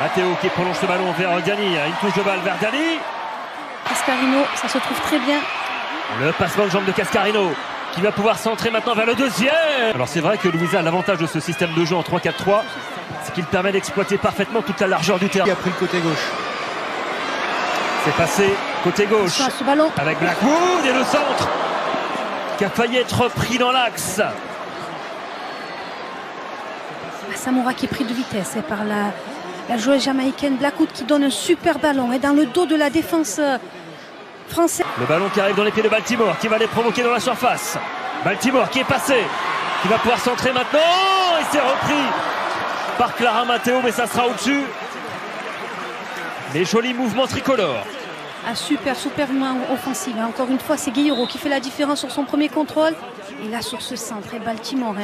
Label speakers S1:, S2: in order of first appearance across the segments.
S1: Matteo qui prolonge ce ballon vers Diani. Une touche de balle vers Diani.
S2: Cascarino, ça se trouve très bien.
S1: Le passement de jambe de Cascarino qui va pouvoir centrer maintenant vers le deuxième. Alors c'est vrai que Louisa a l'avantage de ce système de jeu en 3-4-3, ce qui le permet d'exploiter parfaitement toute la largeur du terrain.
S3: Il a pris le côté gauche.
S1: C'est passé côté gauche
S2: Ce ballon.
S1: avec Blackwood et le centre qui a failli être pris dans l'axe.
S2: Samoura qui est pris de vitesse par la joueuse jamaïcaine Blackwood qui donne un super ballon et dans le dos de la défense française.
S1: Le ballon qui arrive dans les pieds de Baltimore qui va les provoquer dans la surface. Baltimore qui est passé, qui va pouvoir centrer maintenant et c'est repris par Clara Matteo, mais ça sera au-dessus. Les jolis mouvements tricolores.
S2: Ah, super main offensive. Encore une fois, c'est Gueyoro qui fait la différence sur son premier contrôle. Et là, sur ce centre, et Baltimore,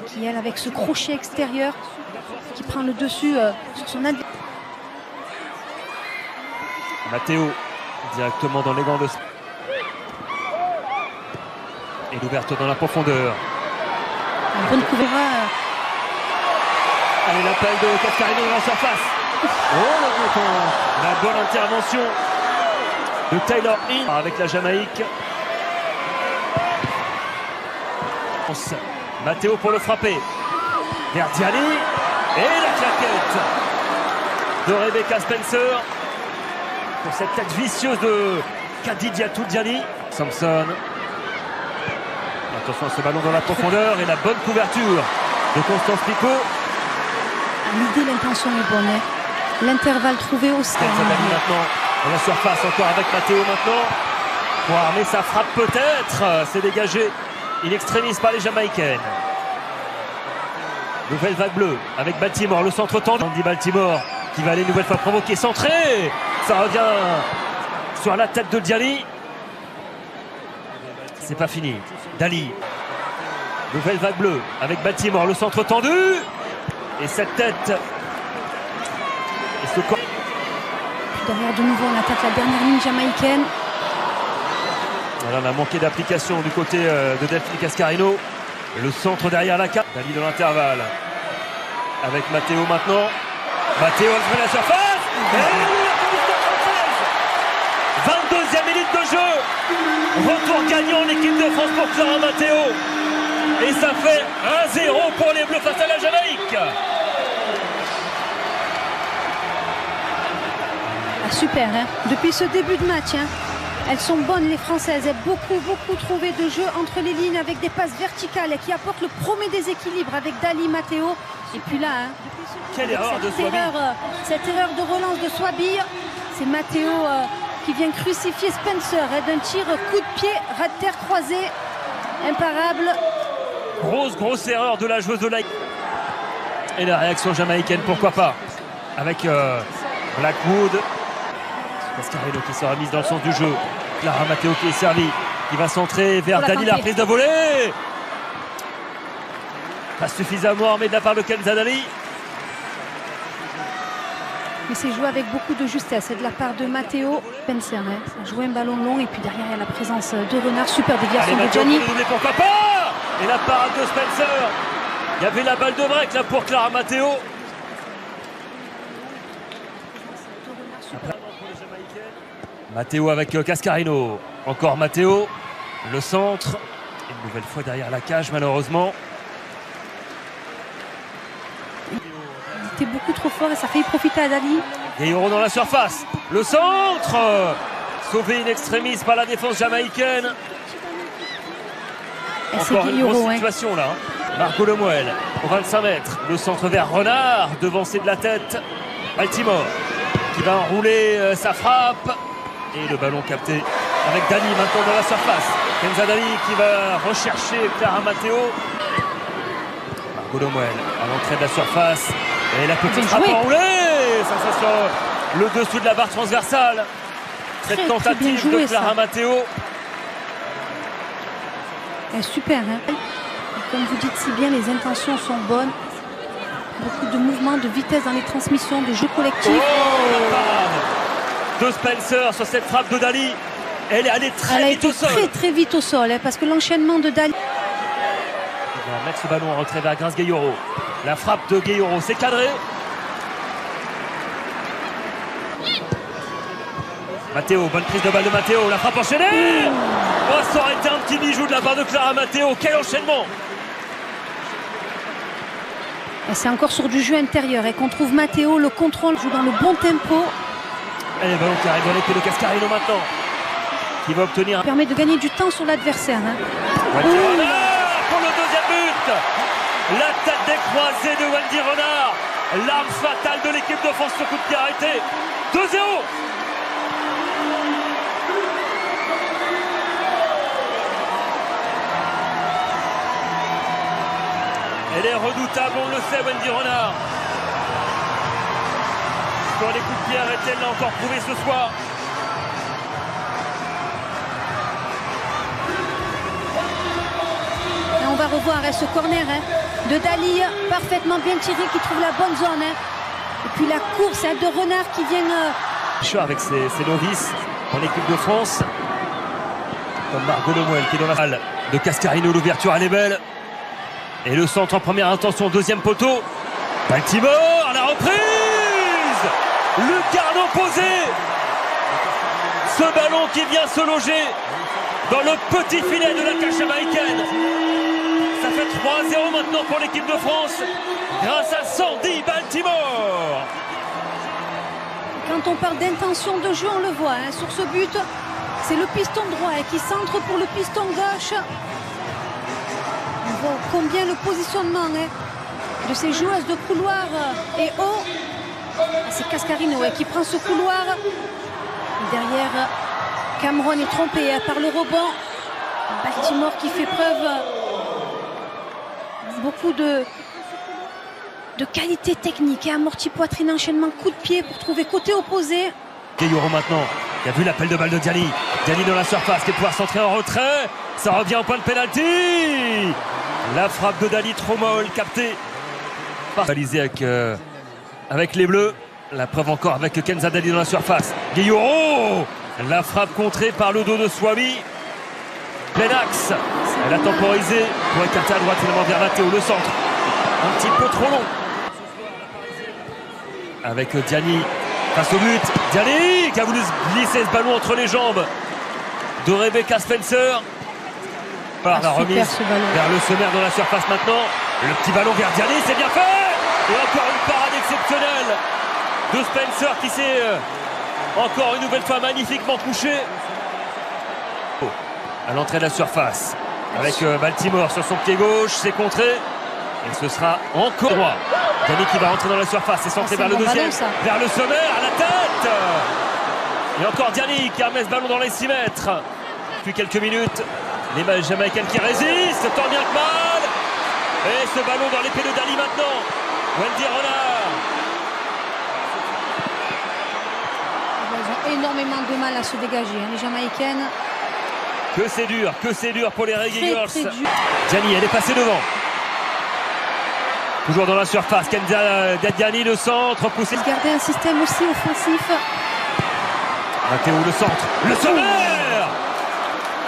S2: qui elle, avec ce crochet extérieur, qui prend le dessus sur son adversaire.
S1: Matteo directement dans les gants de... Et l'ouverture dans la profondeur.
S2: Un bon couverture.
S1: Allez, l'appel de Cascarino dans la surface. Oh, la bonne intervention de Taylor In avec la Jamaïque. Matteo pour le frapper. Vers Diani. Et la claquette de Rebecca Spencer pour cette tête vicieuse de Kadidiatou Diani. Samson. Attention à ce ballon dans la profondeur et la bonne couverture de Constance Picot.
S2: L'idée, l'intention est bonne. L'intervalle trouvé au stade.
S1: Maintenant dans la surface, encore avec Matteo maintenant. Pour armer sa frappe peut-être. C'est dégagé in extremis par les Jamaïcaines. Nouvelle vague bleue avec Baltimore, le centre tendu. Andy Baltimore qui va aller une nouvelle fois provoquer, centrer. Ça revient sur la tête de Diani. C'est pas fini. Dali. Nouvelle vague bleue avec Baltimore, le centre tendu. Et cette tête. Et ce corps.
S2: Puis derrière de nouveau, on attaque la dernière ligne jamaïcaine.
S1: Voilà, on a manqué d'application du côté de Delphine Cascarino. Le centre derrière la carte. Dali dans l'intervalle. Avec Matteo maintenant. Matteo ouvre la surface. Et 22e minute de jeu. Retour gagnant l'équipe de France pour Clara Matteo. Et ça fait 1-0 pour les Bleus face à la Jamaïque.
S2: Ah, super, depuis ce début de match, elles sont bonnes les Françaises. Elles ont beaucoup trouvé de jeu entre les lignes avec des passes verticales qui apportent le premier déséquilibre avec Dali, Matteo. Et puis là,
S1: quelle erreur de Swaby.
S2: Cette erreur de relance de Swaby, c'est Matteo qui vient crucifier Spencer d'un tir coup de pied, ras de terre croisé, imparable.
S1: Grosse erreur de la joueuse de la... Et la réaction jamaïcaine, pourquoi pas, avec Blackwood. Cascarino qui sera mise dans le sens du jeu. Clara Matteo qui est servie, qui va centrer vers Dali, la prise de volée. Pas suffisamment armé de la part de Kenza Dali.
S2: Mais c'est joué avec beaucoup de justesse de la part de Matteo Spencer. Ça a joué un ballon long et puis derrière il y a la présence de Renard. Super déviation de Gianni.
S1: Pourquoi pas. Et la parade de Spencer. Il y avait la balle de break là pour Clara Matteo. Matteo avec Cascarino. Encore Matteo. Le centre. Une nouvelle fois derrière la cage malheureusement.
S2: Il était beaucoup trop fort et ça fait profiter à Dali.
S1: Gueyoro dans la surface. Le centre. Sauvé in extremis par la défense jamaïcaine. Encore une grosse situation là. Marco Lemuel au 25 mètres. Le centre vers Renard. Devancé de la tête. Baltimore qui va enrouler sa frappe. Et le ballon capté avec Dali maintenant dans la surface. Kenza Dali qui va rechercher Clara Matteo. Marco Lemuel à l'entrée de la surface. Et la petite frappe enroulée. Sensation. Le dessous de la barre transversale. Cette tentative de Clara Matteo.
S2: Super, comme vous dites si bien, les intentions sont bonnes. Beaucoup de mouvements, de vitesse dans les transmissions, de jeu collectif.
S1: De Spencer sur cette frappe de Dali. Elle est allée très vite au sol.
S2: Très vite au sol, parce que l'enchaînement de Dali.
S1: Il va mettre ce ballon en retrait vers Grace Gueyoro. La frappe de Gueyoro, c'est cadré. Matteo, bonne prise de balle de Matteo, la frappe enchaînée. Oh, ça aurait été un petit bijou de la part de Clara Matteo. Quel enchaînement!
S2: Et c'est encore sur du jeu intérieur et qu'on trouve Matteo, le contrôle joue dans le bon tempo.
S1: Allez, ballon qui arrive dans les pieds de Cascarino maintenant. Qui va obtenir.
S2: Permet de gagner du temps sur l'adversaire. Hein.
S1: Wendy Renard pour le deuxième but. La tête décroisée de Wendy Renard. L'arme fatale de l'équipe de France, ce coup de pied arrêté. 2-0. Elle est redoutable, on le sait, Wendy Renard. Sur les coups de pied arrêtés, elle l'a encore prouvé ce soir.
S2: Et on va revoir ce corner de Dali, parfaitement bien tiré, qui trouve la bonne zone. Et puis la course de Renard qui vient...
S1: Avec ses novices en équipe de France. Comme Margot Lemoel qui est dans la salle de Cascarino, l'ouverture elle est belle. Et le centre en première intention, deuxième poteau. Baltimore à la reprise. Lucarno posé. Ce ballon qui vient se loger dans le petit filet de la cage jamaïcaine. Ça fait 3-0 maintenant pour l'équipe de France grâce à Sandy Baltimore.
S2: Quand on parle d'intention de jeu, on le voit sur ce but. C'est le piston droit qui centre pour le piston gauche. On voit combien le positionnement de ces joueuses de couloir est haut. C'est Cascarino qui prend ce couloir. Derrière, Cameron est trompé par le rebond. Baltimore qui fait preuve beaucoup de qualité technique. Amorti poitrine, enchaînement, coup de pied pour trouver côté opposé.
S1: Gayoro maintenant, qui a vu l'appel de balle de Diali. Diali dans la surface, qui va pouvoir centrer en retrait. Ça revient au point de pénalty. La frappe de Dali trop molle, captée. Balisée avec les Bleus. La preuve encore avec Kenza Dali dans la surface. Gayoro. La frappe contrée par le dos de Swami. Plein axe. Elle a temporisé pour écarter à droite finalement vers Matteo, le centre. Un petit peu trop long. Avec Diani face au but. Diani qui a voulu glisser ce ballon entre les jambes de Rebecca Spencer. Par la remise vers le sommaire dans la surface maintenant. Le petit ballon vers Diani, c'est bien fait. Et encore une parade exceptionnelle de Spencer qui s'est encore une nouvelle fois magnifiquement couché. À l'entrée de la surface. Avec Baltimore sur son pied gauche, c'est contré. Et ce sera encore droit. Diani qui va rentrer dans la surface et centrer vers le deuxième. Vers le sommaire, à la tête. Et encore Diani qui remet ce ballon dans les 6 mètres. Depuis quelques minutes, les Jamaïcaines qui résistent, tant bien que mal. Et ce ballon dans les pieds de Dali maintenant. Wendy Renard.
S2: Ils ont énormément de mal à se dégager, les Jamaïcaines.
S1: Que c'est dur pour les Reggae Girls. Diani, elle est passée devant. Toujours dans la surface, Kenza Diani, le centre, poussé.
S2: Garder un système aussi offensif.
S1: Matteo, le centre, le sommaire.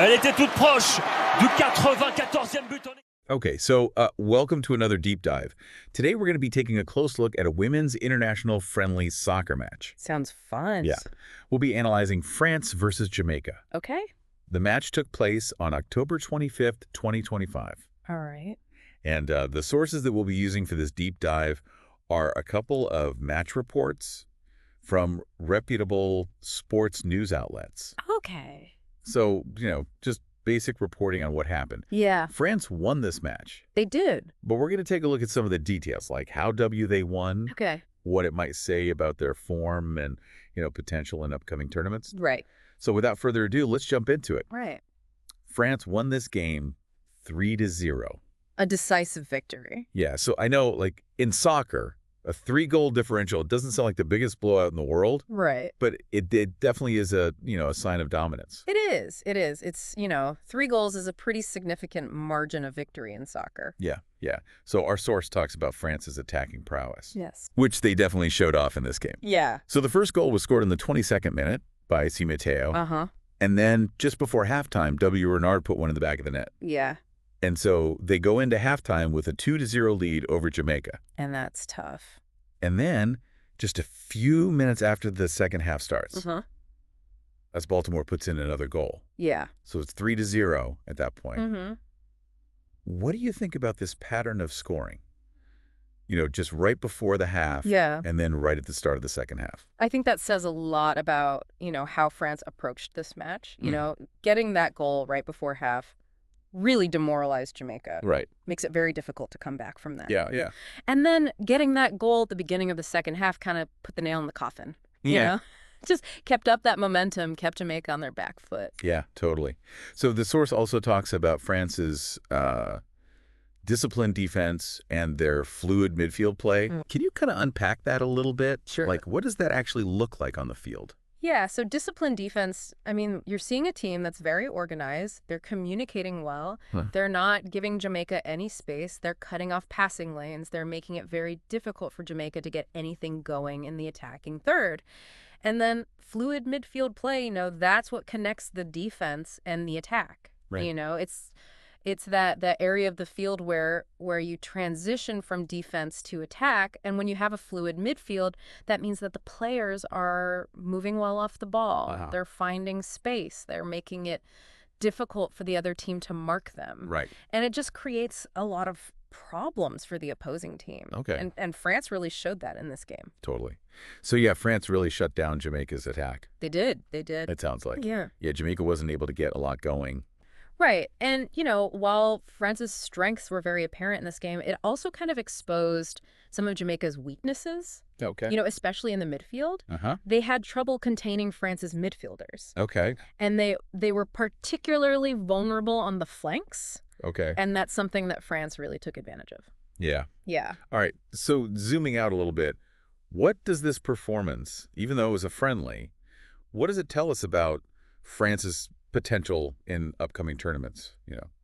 S1: Elle était toute proche du 94e but.
S3: Okay, so welcome to another deep dive. Today we're going to be taking a close look at a women's international friendly soccer match.
S4: Sounds fun.
S3: Yeah. We'll be analyzing France versus Jamaica.
S4: Okay.
S3: The match took place on October 25th, 2025.
S4: All right.
S3: And the sources that we'll be using for this deep dive are a couple of match reports from reputable sports news outlets.
S4: Okay.
S3: So, just basic reporting on what happened.
S4: Yeah.
S3: France won this match.
S4: They did.
S3: But we're going to take a look at some of the details, like how they won,
S4: Okay.
S3: what it might say about their form and, potential in upcoming tournaments.
S4: Right.
S3: So without further ado, let's jump into it.
S4: Right.
S3: France won this game 3-0.
S4: A decisive victory.
S3: Yeah, so I know, like, in soccer, a 3-goal differential, it doesn't sound like the biggest blowout in the world,
S4: Right.
S3: but it definitely is a sign of dominance.
S4: It is. It is. It's, 3 goals is a pretty significant margin of victory in soccer.
S3: Yeah. So our source talks about France's attacking prowess,
S4: Yes.
S3: which they definitely showed off in this game.
S4: Yeah.
S3: So the first goal was scored in the 22nd minute by C. Matteo.
S4: Uh-huh.
S3: And then just before halftime, W. Renard put one in the back of the net.
S4: Yeah.
S3: And so they go into halftime with a 2-0 lead over Jamaica.
S4: And that's tough.
S3: And then, just a few minutes after the second half starts,
S4: Uh-huh.
S3: as Baltimore puts in another goal.
S4: Yeah.
S3: So it's 3-0 at that point.
S4: Mm-hmm.
S3: What do you think about this pattern of scoring? You know, just right before the half
S4: Yeah.
S3: and then right at the start of the second half.
S4: I think that says a lot about, how France approached this match. Getting that goal right before half really demoralized Jamaica.
S3: Right.
S4: Makes it very difficult to come back from that.
S3: Yeah.
S4: And then getting that goal at the beginning of the second half kind of put the nail in the coffin. You
S3: Yeah.
S4: know? Just kept up that momentum, kept Jamaica on their back foot.
S3: Yeah, totally. So the source also talks about France's disciplined defense and their fluid midfield play. Can you kind of unpack that a little bit?
S4: Sure.
S3: Like, what does that actually look like on the field?
S4: Yeah, so disciplined defense, you're seeing a team that's very organized. They're communicating well.
S3: Huh.
S4: They're not giving Jamaica any space. They're cutting off passing lanes. They're making it very difficult for Jamaica to get anything going in the attacking third. And then fluid midfield play, that's what connects the defense and the attack.
S3: Right.
S4: It's that area of the field where you transition from defense to attack. And when you have a fluid midfield, that means that the players are moving well off the ball.
S3: Wow.
S4: They're finding space. They're making it difficult for the other team to mark them.
S3: Right.
S4: And it just creates a lot of problems for the opposing team.
S3: Okay.
S4: And France really showed that in this game.
S3: Totally. So, yeah, France really shut down Jamaica's attack,
S4: They did.
S3: it sounds like.
S4: Yeah.
S3: Yeah, Jamaica wasn't able to get a lot going.
S4: Right. And, while France's strengths were very apparent in this game, it also kind of exposed some of Jamaica's weaknesses,
S3: Okay.
S4: especially in the midfield.
S3: Uh-huh.
S4: They had trouble containing France's midfielders.
S3: Okay.
S4: And they were particularly vulnerable on the flanks.
S3: Okay.
S4: And that's something that France really took advantage of.
S3: Yeah.
S4: Yeah.
S3: All right. So zooming out a little bit, what does this performance, even though it was a friendly, what does it tell us about France's potential in upcoming tournaments?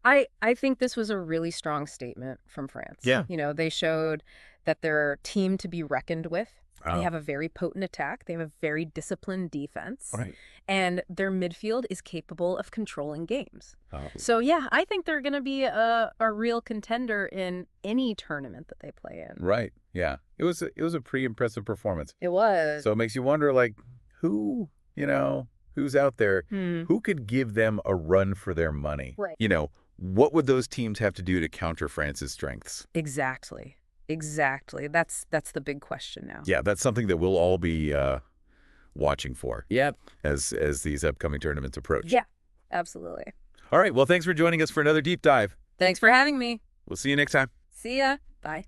S4: I think this was a really strong statement from France.
S3: Yeah.
S4: They showed that they're a team to be reckoned with.
S3: Oh.
S4: They have a very potent attack. They have a very disciplined defense.
S3: Right.
S4: And their midfield is capable of controlling games.
S3: Oh.
S4: So, yeah, I think they're going to be a real contender in any tournament that they play in.
S3: Right. Yeah. It was a pretty impressive performance.
S4: It was.
S3: So it makes you wonder, like, who's out there?
S4: Hmm.
S3: Who could give them a run for their money?
S4: Right.
S3: What would those teams have to do to counter France's strengths?
S4: Exactly. That's the big question now.
S3: Yeah, that's something that we'll all be watching for.
S4: Yep.
S3: As these upcoming tournaments approach.
S4: Yeah, absolutely.
S3: All right. Well, thanks for joining us for another deep dive.
S4: Thanks for having me.
S3: We'll see you next time.
S4: See ya. Bye.